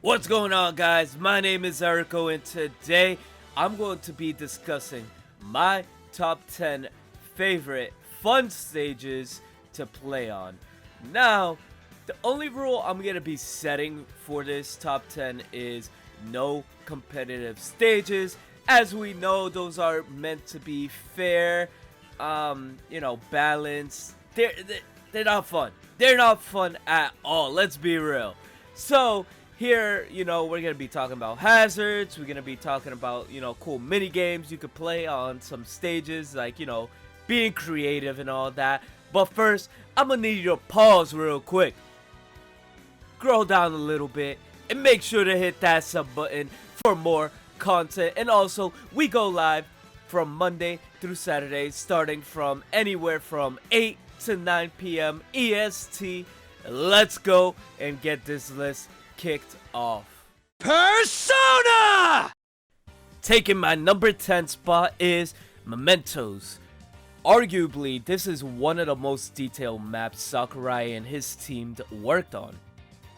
What's going on, guys? My name is Ericko, and today I'm going to be discussing my top 10 favorite fun stages to play on. Now, the only rule I'm going to be setting for this top 10 is no competitive stages. As we know, those are meant to be fair, balanced. They're not fun. They're not fun at all. Let's be real. So, here, we're going to be talking about hazards. We're going to be talking about, cool mini games you could play on some stages, like, being creative and all that. But first, I'm going to need you to pause real quick. Scroll down a little bit and make sure to hit that sub button for more content. And also, we go live from Monday through Saturday, starting from anywhere from 8 to 9 p.m. EST. Let's go and get this list kicked off. Persona! Taking my number 10 spot is Mementos. Arguably, this is one of the most detailed maps Sakurai and his team worked on.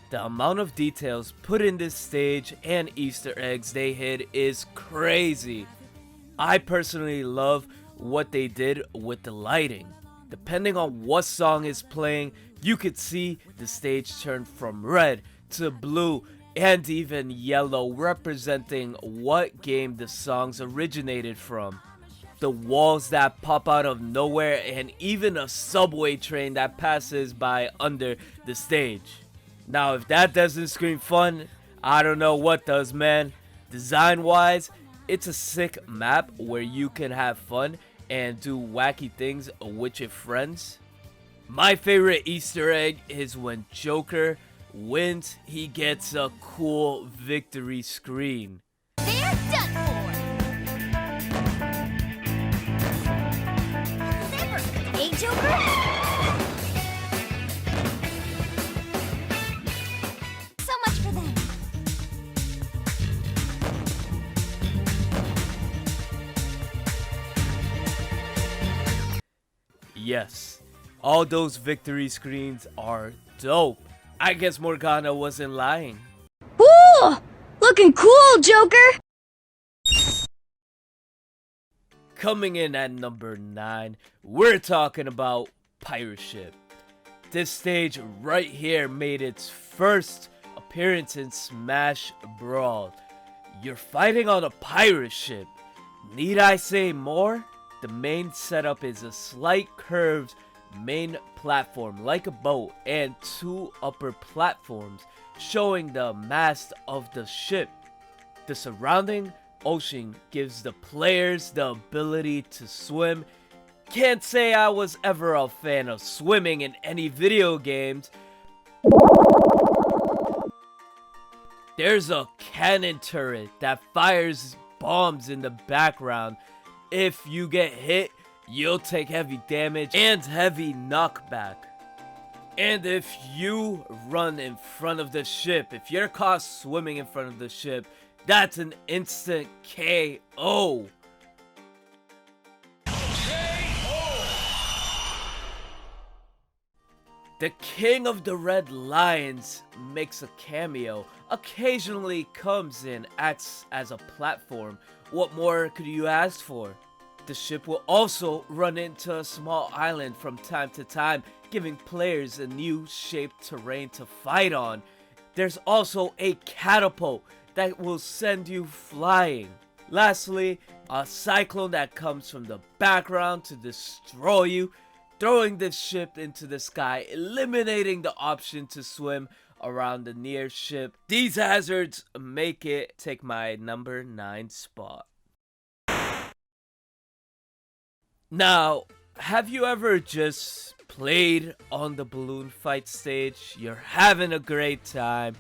The amount of details put in this stage and Easter eggs they hid is crazy. I personally love what they did with the lighting. Depending on what song is playing, you could see the stage turn from red to blue and even yellow, representing what game the songs originated from. The walls that pop out of nowhere and even a subway train that passes by under the stage. Now, if that doesn't scream fun, I don't know what does, man. Design wise, it's a sick map where you can have fun and do wacky things with your friends. My favorite Easter egg is when Joker wins, he gets a cool victory screen. They're done for! Never! Hey, Joker! So much for them! Yes, all those victory screens are dope. I guess Morgana wasn't lying. Ooh! Looking cool, Joker! Coming in at number 9, we're talking about Pirate Ship. This stage right here made its first appearance in Smash Brawl. You're fighting on a pirate ship. Need I say more? The main setup is a slight curved main platform like a boat and 2 upper platforms showing the mast of the ship. The surrounding ocean gives the players the ability to swim. Can't say I was ever a fan of swimming in any video games. There's a cannon turret that fires bombs in the background. If you get hit, you'll take heavy damage and heavy knockback. And if you run in front of the ship, if you're caught swimming in front of the ship, that's an instant KO. The King of the Red Lions makes a cameo, occasionally comes in, acts as a platform. What more could you ask for? The ship will also run into a small island from time to time, giving players a new shaped terrain to fight on. There's also a catapult that will send you flying. Lastly, a cyclone that comes from the background to destroy you, throwing the ship into the sky, eliminating the option to swim around the near ship. These hazards make it take my number 9 spot. Now, have you ever just played on the balloon fight stage? You're having a great time.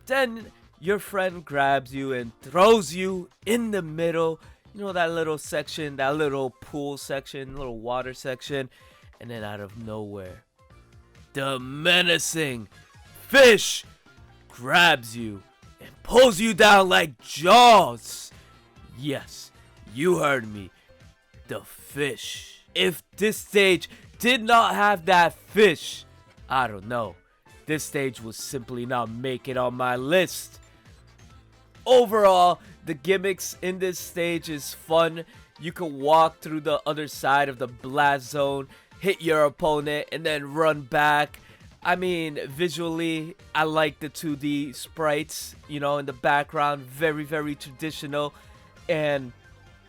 Then your friend grabs you and throws you in the middle. You know that little section, that little pool section, little water section. And then out of nowhere, the menacing fish grabs you and pulls you down like Jaws. Yes, you heard me. The fish. If this stage did not have that fish, I don't know. This stage will simply not make it on my list. Overall, the gimmicks in this stage is fun. You can walk through the other side of the blast zone, hit your opponent, and then run back. I mean, visually, I like the 2D sprites, you know, in the background. Very, very traditional. And,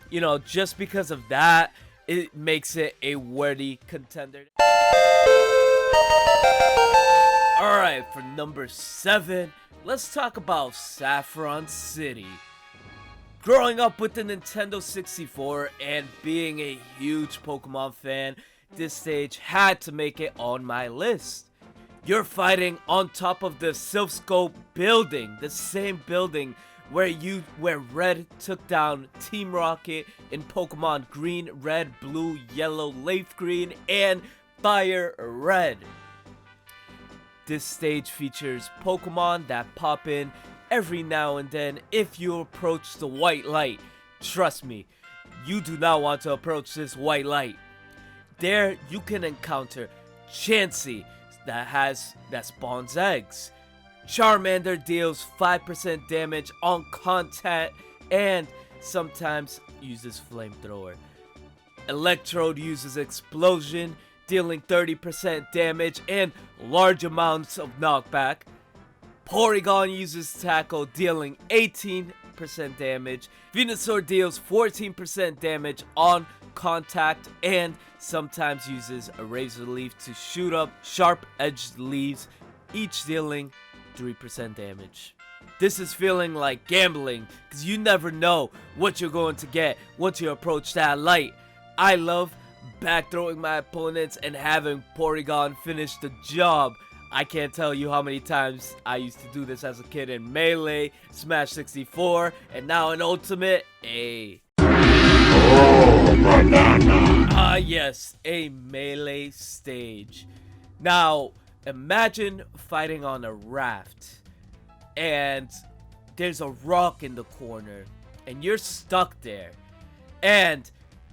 you know, just because of that, it makes it a worthy contender. Alright, for number 7, let's talk about Saffron City. Growing up with the Nintendo 64 and being a huge Pokemon fan, this stage had to make it on my list. You're fighting on top of the Silph Scope building, the same building where Red took down Team Rocket in Pokemon Green, Red, Blue, Yellow, Leaf Green, and Fire Red. This stage features Pokemon that pop in every now and then if you approach the white light. Trust me, you do not want to approach this white light. There you can encounter Chansey that spawns eggs. Charmander deals 5% damage on contact and sometimes uses flamethrower. Electrode uses explosion, dealing 30% damage and large amounts of knockback. Porygon uses tackle, dealing 18% damage. Venusaur deals 14% damage on contact and sometimes uses a razor leaf to shoot up sharp edged leaves, each dealing 3% damage. This is feeling like gambling because you never know what you're going to get once you approach that light. I love back-throwing my opponents and having Porygon finish the job. I can't tell you how many times I used to do this as a kid in Melee, Smash 64, and now in Ultimate, yes, a Melee stage. Now, imagine fighting on a raft, and there's a rock in the corner, and you're stuck there. And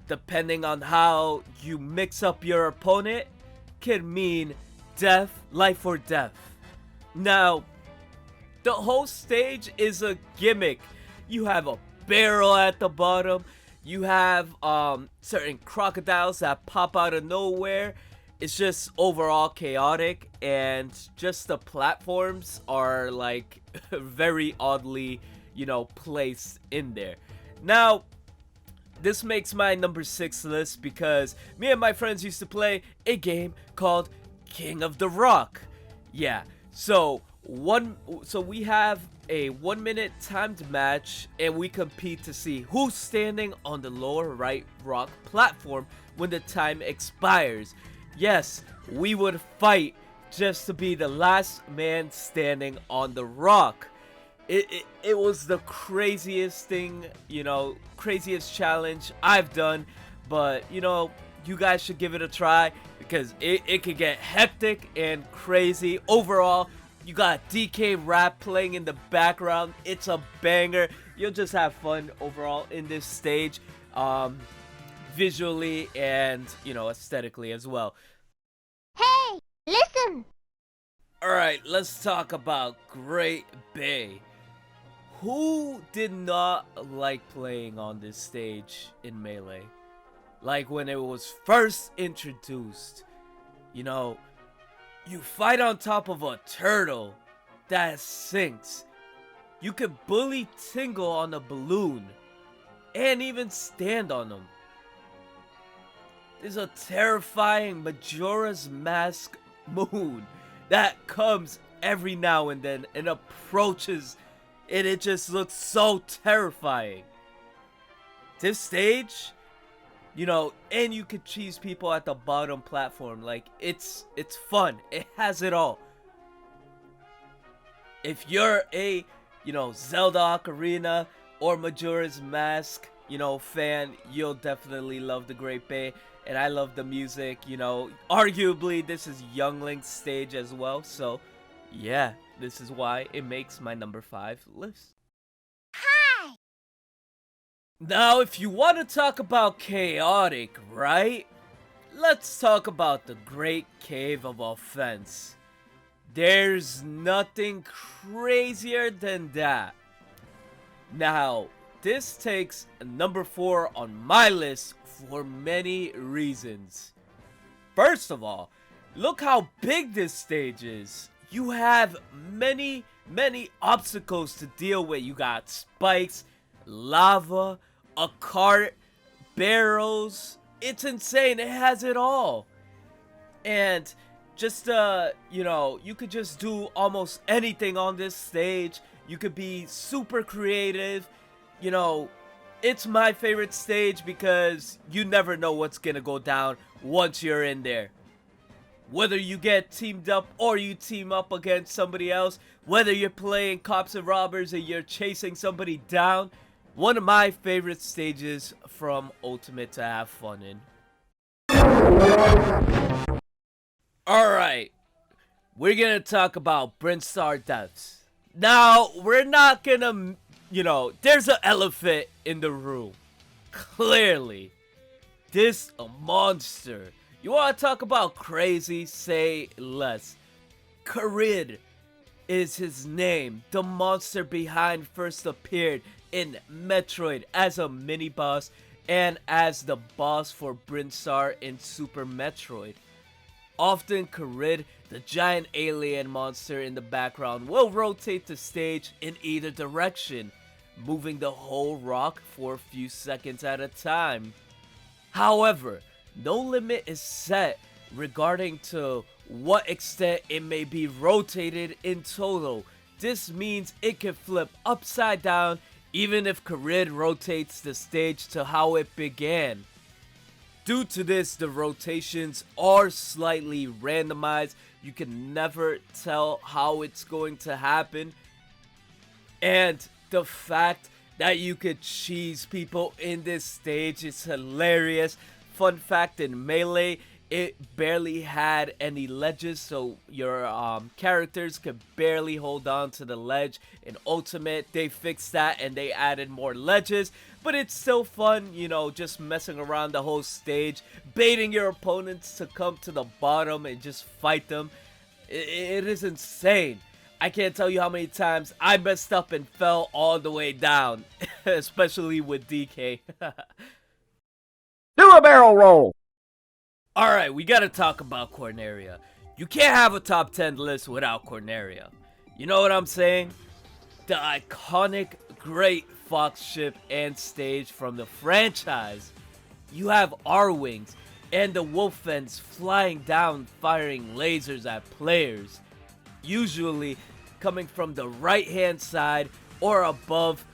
depending on how you mix up your opponent, can mean death, life or death. Now, the whole stage is a gimmick. You have a barrel at the bottom. You have certain crocodiles that pop out of nowhere. It's just overall chaotic, and just the platforms are like very oddly, you know, placed in there. Now, this makes my number 6 list because me and my friends used to play a game called King of the Rock. Yeah, so we have a 1-minute timed match and we compete to see who's standing on the lower right rock platform when the time expires. Yes, we would fight just to be the last man standing on the rock. It was the craziest thing, you know, craziest challenge I've done, but you know, you guys should give it a try because it could get hectic and crazy. Overall, you got DK rap playing in the background. It's a banger. You'll just have fun overall in this stage, visually and, you know, aesthetically as well. Hey, listen! Alright, let's talk about Great Bay. Who did not like playing on this stage in Melee? Like when it was first introduced, you know, you fight on top of a turtle that sinks. You can bully Tingle on a balloon and even stand on him. There's a terrifying Majora's Mask moon that comes every now and then and approaches, and it just looks so terrifying. This stage, you know, and you could cheese people at the bottom platform. Like, it's fun. It has it all. If you're a, you know, Zelda Ocarina or Majora's Mask, you know, fan, you'll definitely love the Great Bay. And I love the music, you know. Arguably, this is Young Link's stage as well. So, yeah, this is why it makes my number 5 list. Hi! Now, if you want to talk about chaotic, right? Let's talk about the Great Cave of Offense. There's nothing crazier than that. Now, this takes number 4 on my list for many reasons. First of all, look how big this stage is. You have many obstacles to deal with. You got spikes, lava, a cart, barrels. It's insane. It has it all. And just, you could just do almost anything on this stage. You could be super creative. It's my favorite stage because you never know what's gonna go down once you're in there. Whether you get teamed up or you team up against somebody else, whether you're playing cops and robbers and you're chasing somebody down, one of my favorite stages from Ultimate to have fun in. Alright, we're gonna talk about Brent Star deaths. Now, we're not gonna, there's an elephant in the room. Clearly. This a monster. You wanna talk about crazy? Say less. Carid is his name. The monster behind first appeared in Metroid as a mini-boss and as the boss for Brent Star in Super Metroid. Often Carid, the giant alien monster in the background, will rotate the stage in either direction, moving the whole rock for a few seconds at a time. However, no limit is set regarding to what extent it may be rotated in total. This means it can flip upside down even if Carid rotates the stage to how it began. Due to this, the rotations are slightly randomized. You can never tell how it's going to happen. And the fact that you could cheese people in this stage is hilarious. Fun fact, in Melee, it barely had any ledges, so your characters could barely hold on to the ledge. In Ultimate, they fixed that and they added more ledges, but it's still fun, just messing around the whole stage, baiting your opponents to come to the bottom and just fight them. It is insane. I can't tell you how many times I messed up and fell all the way down, especially with DK. Do a barrel roll! Alright, we gotta talk about Cornelia. You can't have a top 10 list without Cornelia. You know what I'm saying? The iconic Great Fox ship and stage from the franchise. You have R-Wings and the Wolfens flying down firing lasers at players. Usually coming from the right hand side or above.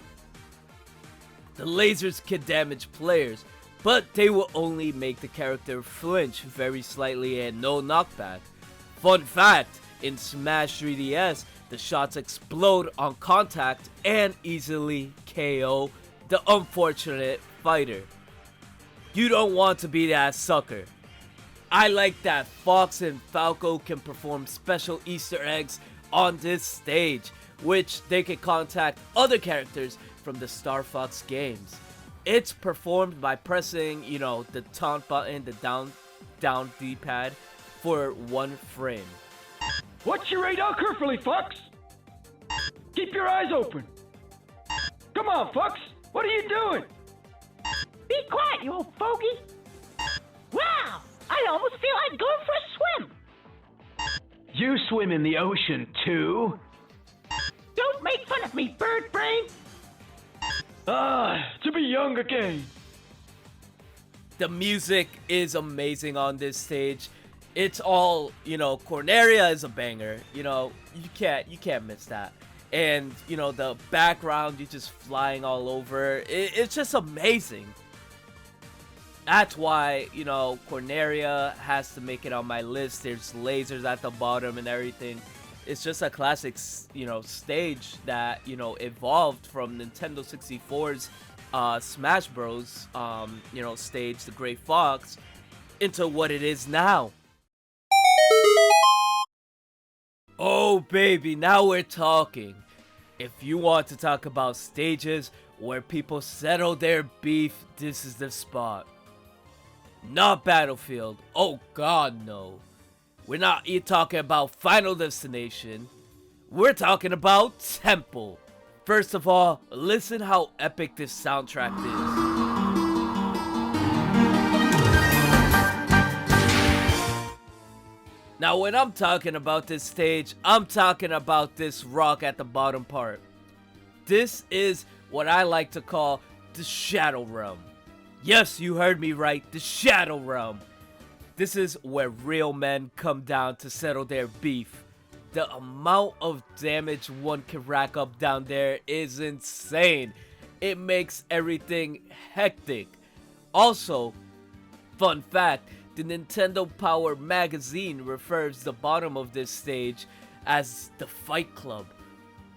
The lasers can damage players, but they will only make the character flinch very slightly and no knockback. Fun fact, in Smash 3DS, the shots explode on contact and easily KO the unfortunate fighter. You don't want to be that sucker. I like that Fox and Falco can perform special Easter eggs on this stage, which they can contact other characters from the Star Fox games. It's performed by pressing, the taunt button, the down D-pad for 1 frame. Watch your radar carefully, Fox! Keep your eyes open! Come on, Fox! What are you doing? Be quiet, you old fogey! Wow! I almost feel like going for a swim! You swim in the ocean, too? Don't make fun of me, bird brain! To be young again! The music is amazing on this stage. It's all, Cornelia is a banger. You can't miss that. And, the background, you're just flying all over. It's just amazing. That's why, Cornelia has to make it on my list. There's lasers at the bottom and everything. It's just a classic, stage that, evolved from Nintendo 64's Smash Bros. Stage, the Great Fox, into what it is now. Oh, baby, now we're talking. If you want to talk about stages where people settle their beef, this is the spot. Not Battlefield. Oh god, no. We're not talking about Final Destination. We're talking about Temple. First of all, listen how epic this soundtrack is. Now when I'm talking about this stage, I'm talking about this rock at the bottom part. This is what I like to call the Shadow Realm. Yes, you heard me right, the Shadow Realm. This is where real men come down to settle their beef. The amount of damage one can rack up down there is insane. It makes everything hectic. Also, fun fact, the Nintendo Power magazine refers the bottom of this stage as the Fight Club.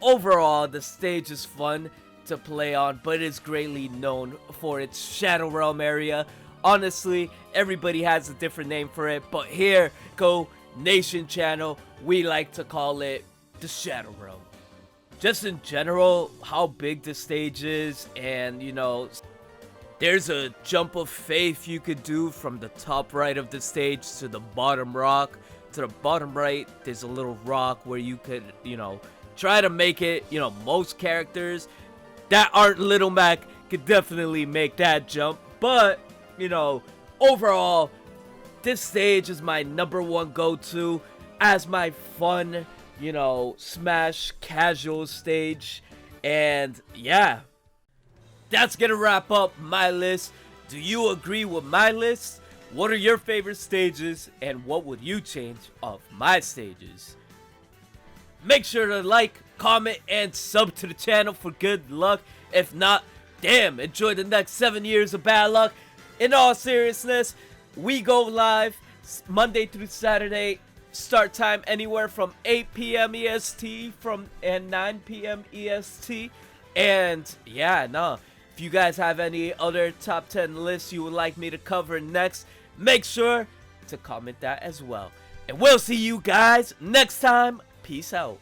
Overall, the stage is fun to play on, but is greatly known for its Shadow Realm area. Honestly, everybody has a different name for it, but here, ErickoNation channel, we like to call it the Shadow Realm. Just in general, how big the stage is, and you know, there's a jump of faith you could do from the top right of the stage to the bottom rock. To the bottom right, there's a little rock where you could, you know, try to make it. You know, most characters that aren't Little Mac could definitely make that jump. But, you know, overall, this stage is my #1 go-to as my fun, you know, Smash casual stage. And yeah, that's gonna wrap up my list. Do you agree with my list? What are your favorite stages and what would you change of my stages? Make sure to like, comment, and sub to the channel for good luck. If not, damn, enjoy the next 7 years of bad luck. In all seriousness, we go live Monday through Saturday. Start time anywhere from 8 p.m. EST and 9 p.m. EST. And yeah, no. If you guys have any other top 10 lists you would like me to cover next, make sure to comment that as well. And we'll see you guys next time. Peace out.